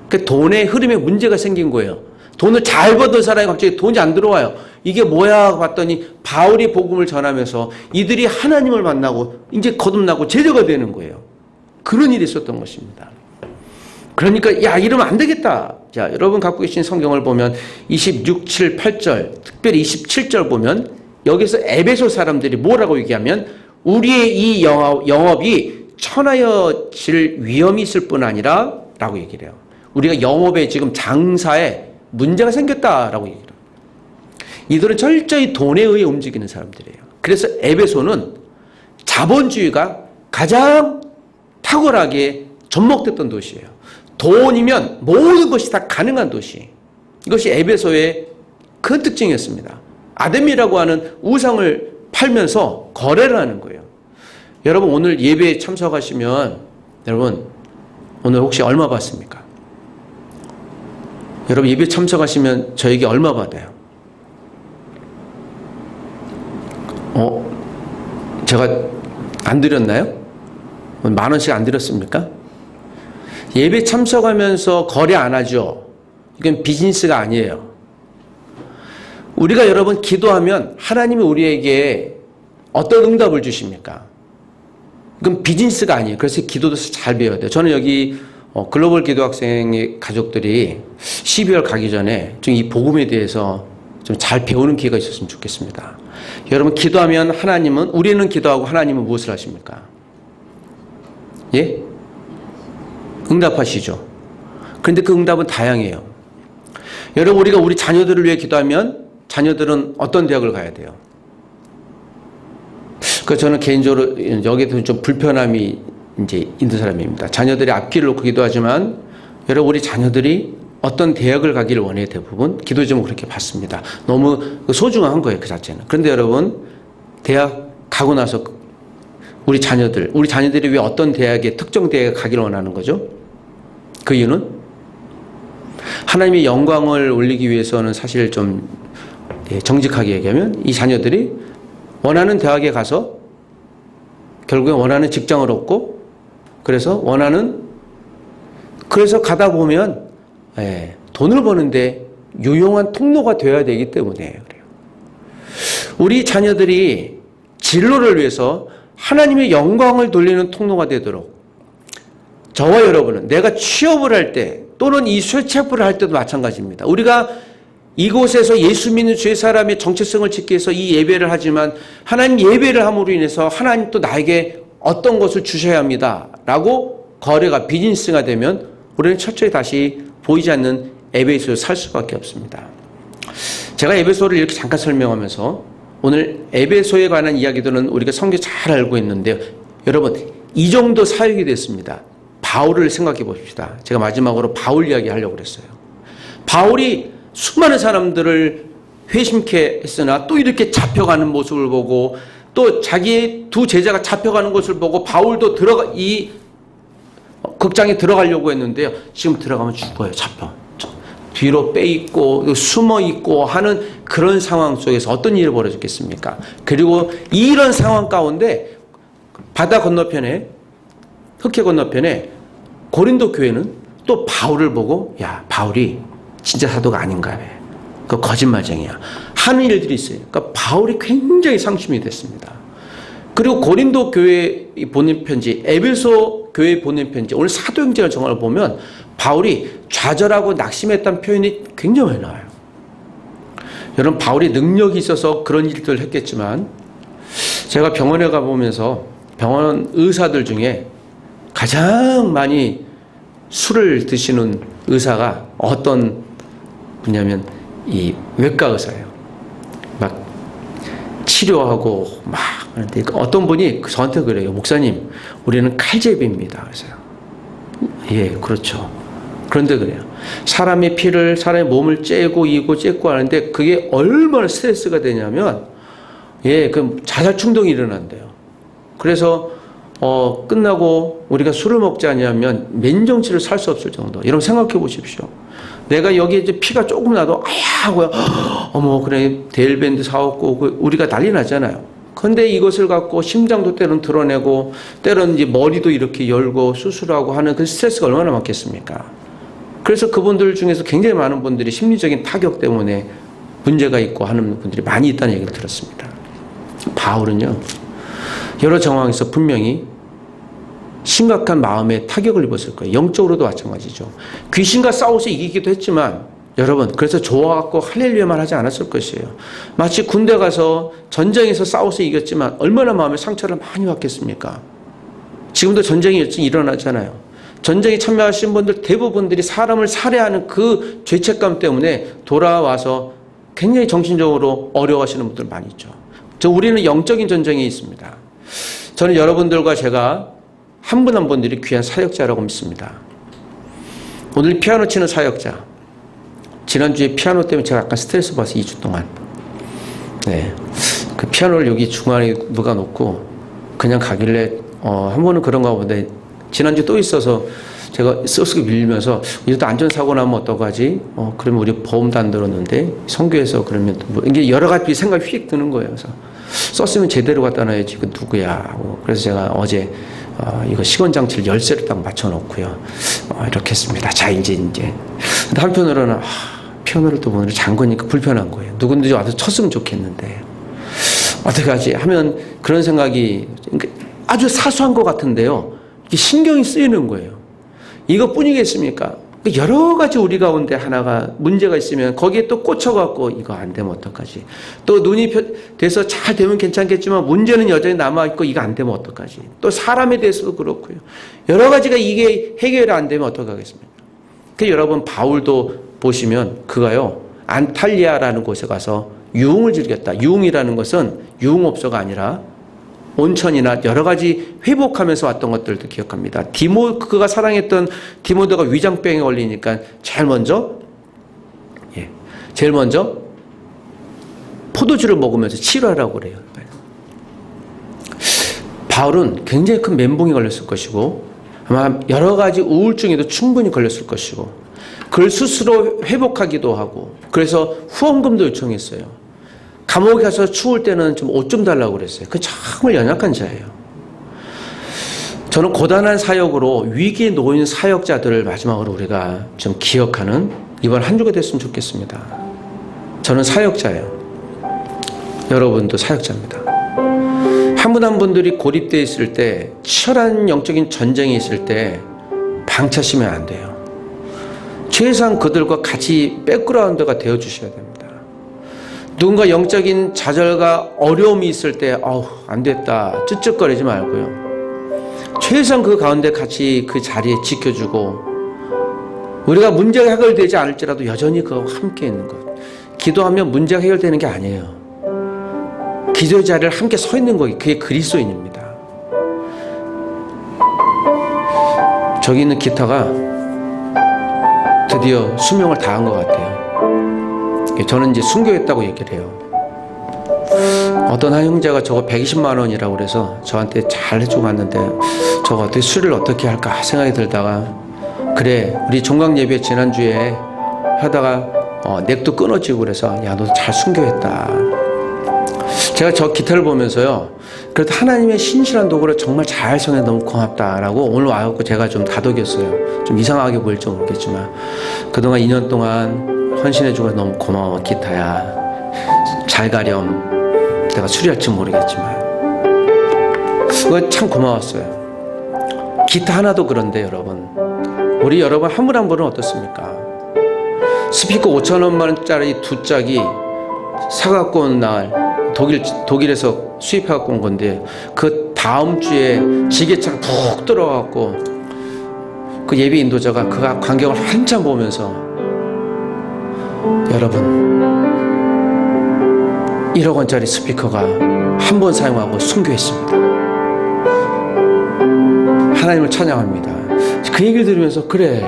그러니까 돈의 흐름에 문제가 생긴 거예요. 돈을 잘 벌던 사람이 갑자기 돈이 안 들어와요. 이게 뭐야 봤더니 바울이 복음을 전하면서 이들이 하나님을 만나고 이제 거듭나고 제자가 되는 거예요. 그런 일이 있었던 것입니다. 그러니까 야 이러면 안 되겠다. 자 여러분 갖고 계신 성경을 보면 26, 7, 8절 특별히 27절 보면 여기서 에베소 사람들이 뭐라고 얘기하면 우리의 이 영업이 천하여질 위험이 있을 뿐 아니라 라고 얘기를 해요. 우리가 영업에 지금 장사에 문제가 생겼다라고 얘기를 해요. 이들은 철저히 돈에 의해 움직이는 사람들이에요. 그래서 에베소는 자본주의가 가장 탁월하게 접목됐던 도시예요. 돈이면 모든 것이 다 가능한 도시. 이것이 에베소의 큰 특징이었습니다. 아데미라고 하는 우상을 팔면서 거래를 하는 거예요. 여러분 오늘 예배에 참석하시면 여러분 오늘 혹시 얼마 받습니까? 여러분 예배에 참석하시면 저에게 얼마 받아요? 제가 안 드렸나요? 10,000원씩 안 드렸습니까? 예배 참석하면서 거래 안 하죠. 이건 비즈니스가 아니에요. 우리가 여러분 기도하면 하나님이 우리에게 어떤 응답을 주십니까? 이건 비즈니스가 아니에요. 그래서 기도도 잘 배워야 돼요. 저는 여기 글로벌 기도학생의 가족들이 12월 가기 전에 좀 이 복음에 대해서 좀 잘 배우는 기회가 있었으면 좋겠습니다. 여러분 기도하면 하나님은 우리는 기도하고 하나님은 무엇을 하십니까? 예? 응답하시죠. 그런데 그 응답은 다양해요. 여러분 우리가 우리 자녀들을 위해 기도하면 자녀들은 어떤 대학을 가야 돼요? 그 저는 개인적으로 여기에 대해서 좀 불편함이 이제 있는 사람입니다. 자녀들이 앞길을 놓고 기도하지만 여러분 우리 자녀들이 어떤 대학을 가기를 원해요. 대부분 기도 제목 그렇게 받습니다. 너무 소중한 거예요. 그 자체는. 그런데 여러분 대학 가고 나서 우리 자녀들이 왜 어떤 대학에 특정 대학에 가기를 원하는 거죠? 그 이유는 하나님의 영광을 올리기 위해서는 사실 좀 정직하게 얘기하면 이 자녀들이 원하는 대학에 가서 결국에 원하는 직장을 얻고 그래서 가다 보면 돈을 버는데 유용한 통로가 되어야 되기 때문에 그래요. 우리 자녀들이 진로를 위해서 하나님의 영광을 돌리는 통로가 되도록 저와 여러분은 내가 취업을 할 때 또는 이 쇠체프를 할 때도 마찬가지입니다. 우리가 이곳에서 예수 믿는 주의 사람의 정체성을 지키기 위해서 이 예배를 하지만 하나님 예배를 함으로 인해서 하나님 또 나에게 어떤 것을 주셔야 합니다. 라고 거래가 비즈니스가 되면 우리는 철저히 다시 보이지 않는 에베소에 살 수밖에 없습니다. 제가 에베소를 이렇게 잠깐 설명하면서 오늘 에베소에 관한 이야기들은 우리가 성경 잘 알고 있는데요. 여러분 이 정도 사역이 됐습니다. 바울을 생각해 봅시다. 제가 마지막으로 바울 이야기 하려고 그랬어요. 바울이 수많은 사람들을 회심케 했으나 또 이렇게 잡혀가는 모습을 보고 또 자기의 두 제자가 잡혀가는 것을 보고 바울도 이 극장에 들어가려고 했는데요. 지금 들어가면 죽어요. 잡혀. 뒤로 빼있고 숨어있고 하는 그런 상황 속에서 어떤 일이 벌어졌겠습니까? 그리고 이런 상황 가운데 바다 건너편에 흑해 건너편에 고린도 교회는 또 바울을 보고 야 바울이 진짜 사도가 아닌가 봐. 그 거짓말쟁이야. 하는 일들이 있어요. 그러니까 바울이 굉장히 상심이 됐습니다. 그리고 고린도 교회 보낸 편지, 에베소 교회 보낸 편지, 오늘 사도행전을 정말 보면 바울이 좌절하고 낙심했다는 표현이 굉장히 많이 나와요. 여러분 바울이 능력이 있어서 그런 일들을 했겠지만 제가 병원에 가보면서 병원 의사들 중에 가장 많이 술을 드시는 의사가 어떤 분이냐면 이 외과 의사예요. 막 치료하고 막 하는데 어떤 분이 저한테 그래요. 목사님, 우리는 칼제비입니다. 그래서요. 예, 그렇죠. 그런데 그래요. 사람의 몸을 째고 이고 하는데 그게 얼마나 스트레스가 되냐면 예, 그 자살 충동이 일어난대요. 그래서 끝나고 우리가 술을 먹지 않으면 맨정신을 살 수 없을 정도. 여러분 생각해 보십시오. 내가 여기에 이제 피가 조금 나도 아야 하고요. 어머 그래 데일밴드 사왔고 우리가 난리 나잖아요. 근데 이것을 갖고 심장도 때론 드러내고 때론 이제 머리도 이렇게 열고 수술하고 하는 그 스트레스가 얼마나 많겠습니까? 그래서 그분들 중에서 굉장히 많은 분들이 심리적인 타격 때문에 문제가 있고 하는 분들이 많이 있다는 얘기를 들었습니다. 바울은요, 여러 정황에서 분명히 심각한 마음의 타격을 입었을 거예요. 영적으로도 마찬가지죠. 귀신과 싸워서 이기기도 했지만 여러분 그래서 좋아갖고 할렐루야만 하지 않았을 것이에요. 마치 군대 가서 전쟁에서 싸워서 이겼지만 얼마나 마음에 상처를 많이 받겠습니까? 지금도 전쟁이 일어나잖아요. 전쟁에 참여하신 분들 대부분들이 사람을 살해하는 그 죄책감 때문에 돌아와서 굉장히 정신적으로 어려워하시는 분들 많이 있죠. 우리는 영적인 전쟁이 있습니다. 저는 여러분들과 제가 한 분 한 분들이 귀한 사역자라고 믿습니다. 오늘 피아노 치는 사역자. 지난주에 피아노 때문에 제가 약간 스트레스 받아서 2주 동안. 네. 그 피아노를 여기 중간에 누가 놓고 그냥 가길래, 한 번은 그런가 본데, 지난주 또 있어서 제가 쓱쓱 밀리면서, 이것도 안전사고 나면 어떡하지? 그러면 우리 보험도 안 들었는데, 선교에서 그러면, 이게 여러 가지 생각이 휙 드는 거예요. 그래서 썼으면 제대로 갖다 놔야지, 그 누구야? 하고. 그래서 제가 어제, 이거 시건장치를 열쇠를 딱 맞춰놓고요. 이렇게 했습니다. 자, 이제. 근데 한편으로는, 피아노를 또 오늘 잠그니까 불편한 거예요. 누군지 와서 쳤으면 좋겠는데. 어떡하지? 하면 그런 생각이 아주 사소한 것 같은데요. 신경이 쓰이는 거예요. 이것뿐이겠습니까? 여러 가지 우리 가운데 하나가 문제가 있으면 거기에 또 꽂혀갖고 이거 안 되면 어떡하지? 또 눈이 돼서 잘 되면 괜찮겠지만 문제는 여전히 남아있고 이거 안 되면 어떡하지? 또 사람에 대해서도 그렇고요. 여러 가지가 이게 해결이 안 되면 어떡하겠습니까? 그 여러분 바울도 보시면 그가요 안탈리아라는 곳에 가서 유흥을 즐겼다. 유흥이라는 것은 유흥업소가 아니라 온천이나 여러 가지 회복하면서 왔던 것들도 기억합니다. 그가 사랑했던 디모데가 위장병에 걸리니까 제일 먼저 포도주를 먹으면서 치료하라고 그래요. 바울은 굉장히 큰 멘붕이 걸렸을 것이고 아마 여러 가지 우울증에도 충분히 걸렸을 것이고 그걸 스스로 회복하기도 하고 그래서 후원금도 요청했어요. 감옥에 가서 추울 때는 좀 옷 좀 달라고 그랬어요. 그 정말 연약한 자예요. 저는 고단한 사역으로 위기에 놓인 사역자들을 마지막으로 우리가 좀 기억하는 이번 한 주가 됐으면 좋겠습니다. 저는 사역자예요. 여러분도 사역자입니다. 한 분 한 분들이 고립되어 있을 때 치열한 영적인 전쟁이 있을 때 방치하시면 안 돼요. 최소한 그들과 같이 백그라운드가 되어주셔야 됩니다. 누군가 영적인 좌절과 어려움이 있을 때 안 됐다 쯧쯧거리지 말고요. 최소한 그 가운데 같이 그 자리에 지켜주고 우리가 문제가 해결되지 않을지라도 여전히 그와 함께 있는 것. 기도하면 문제가 해결되는 게 아니에요. 기도의 자리를 함께 서 있는 거 그게 그리스도인입니다. 저기 있는 기타가 드디어 수명을 다한 것 같아요. 저는 이제 순교했다고 얘기를 해요. 어떤 한 형제가 저거 120만 원이라고 그래서 저한테 잘 해주고 갔는데 저거 어떻게 수리를 어떻게 할까 생각이 들다가 그래 우리 종강 예배 지난주에 하다가 넥도 끊어지고 그래서 야 너 잘 순교했다. 제가 저 기타를 보면서요 그래도 하나님의 신실한 도구를 정말 잘 성해 너무 고맙다라고 오늘 와갖고 제가 좀 다독였어요. 좀 이상하게 보일지 모르겠지만 그동안 2년 동안 헌신해주고 너무 고마워 기타야. 잘 가렴. 내가 수리할지 모르겠지만 그거 참 고마웠어요. 기타 하나도 그런데 여러분 우리 여러분 한 분 한 분은 어떻습니까? 스피커 5,000원짜리 두 짝이 사갖고 온 날 독일에서 수입해갖고 온 건데 그 다음 주에 지게차가 푹 들어가갖고 그 예배 인도자가 그 광경을 한참 보면서 여러분 1억 원짜리 스피커가 한 번 사용하고 순교했습니다. 하나님을 찬양합니다. 그 얘기를 들으면서 그래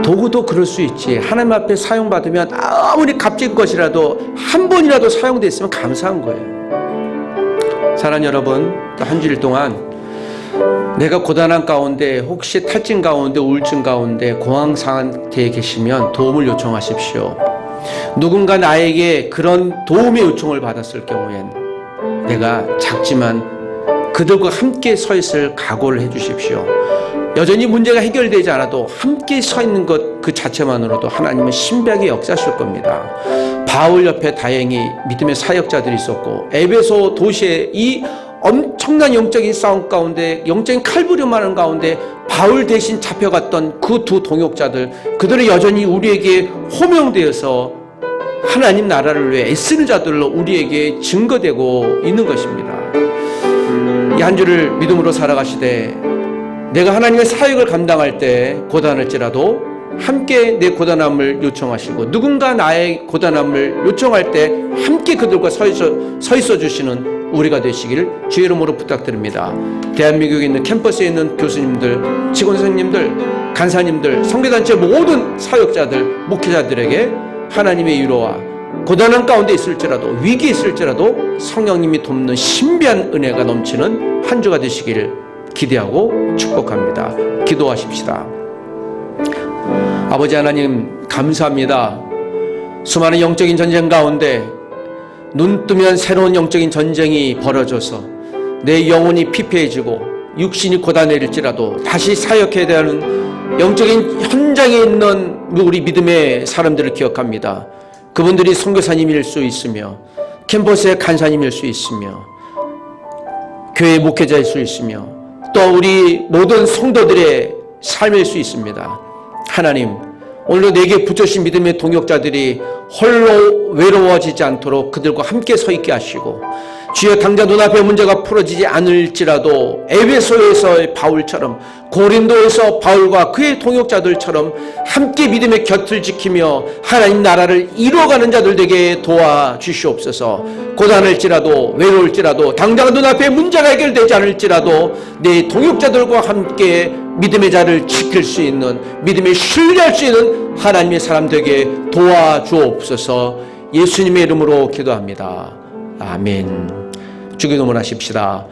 도구도 그럴 수 있지. 하나님 앞에 사용받으면 아무리 값진 것이라도 한 번이라도 사용됐으면 감사한 거예요. 사랑하는 여러분, 또 한 주일 동안 내가 고단한 가운데, 혹시 탈진 가운데, 우울증 가운데, 공황 상태에 계시면 도움을 요청하십시오. 누군가 나에게 그런 도움의 요청을 받았을 경우엔 내가 작지만 그들과 함께 서 있을 각오를 해주십시오. 여전히 문제가 해결되지 않아도 함께 서 있는 것 그 자체만으로도 하나님은 신비하게 역사하실 겁니다. 바울 옆에 다행히 믿음의 사역자들이 있었고, 에베소 도시에 이 엄청난 영적인 싸움 가운데, 영적인 칼부림하는 가운데 바울 대신 잡혀갔던 그 두 동역자들, 그들은 여전히 우리에게 호명되어서 하나님 나라를 위해 애쓰는 자들로 우리에게 증거되고 있는 것입니다. 이 한 주를 믿음으로 살아가시되, 내가 하나님의 사역을 감당할 때 고단할지라도 함께 내 고단함을 요청하시고, 누군가 나의 고단함을 요청할 때 함께 그들과 서 있어 주시는 우리가 되시기를 주의 이름으로 부탁드립니다. 대한민국에 있는 캠퍼스에 있는 교수님들, 직원 선생님들, 간사님들, 선교단체 모든 사역자들, 목회자들에게 하나님의 위로와 고단한 가운데 있을지라도, 위기에 있을지라도 성령님이 돕는 신비한 은혜가 넘치는 한 주가 되시기를 기대하고 축복합니다. 기도하십시다. 아버지 하나님, 감사합니다. 수많은 영적인 전쟁 가운데 눈 뜨면 새로운 영적인 전쟁이 벌어져서 내 영혼이 피폐해지고 육신이 고단해질지라도 다시 사역해야 되는 영적인 현장에 있는 우리 믿음의 사람들을 기억합니다. 그분들이 선교사님일 수 있으며, 캠퍼스의 간사님일 수 있으며, 교회 목회자일 수 있으며, 또 우리 모든 성도들의 삶일 수 있습니다. 하나님, 오늘도 내게 붙여주신 믿음의 동역자들이 홀로 외로워지지 않도록 그들과 함께 서 있게 하시고, 주여 당장 눈앞의 문제가 풀어지지 않을지라도 에베소에서의 바울처럼, 고린도에서 바울과 그의 동역자들처럼 함께 믿음의 곁을 지키며 하나님 나라를 이루어가는 자들 되게 도와주시옵소서. 고단할지라도, 외로울지라도, 당장 눈앞의 문제가 해결되지 않을지라도 내 동역자들과 함께 믿음의 자를 지킬 수 있는, 믿음에 신뢰할 수 있는 하나님의 사람 되게 도와주옵소서. 예수님의 이름으로 기도합니다. 아멘. 주기도문 하십시다.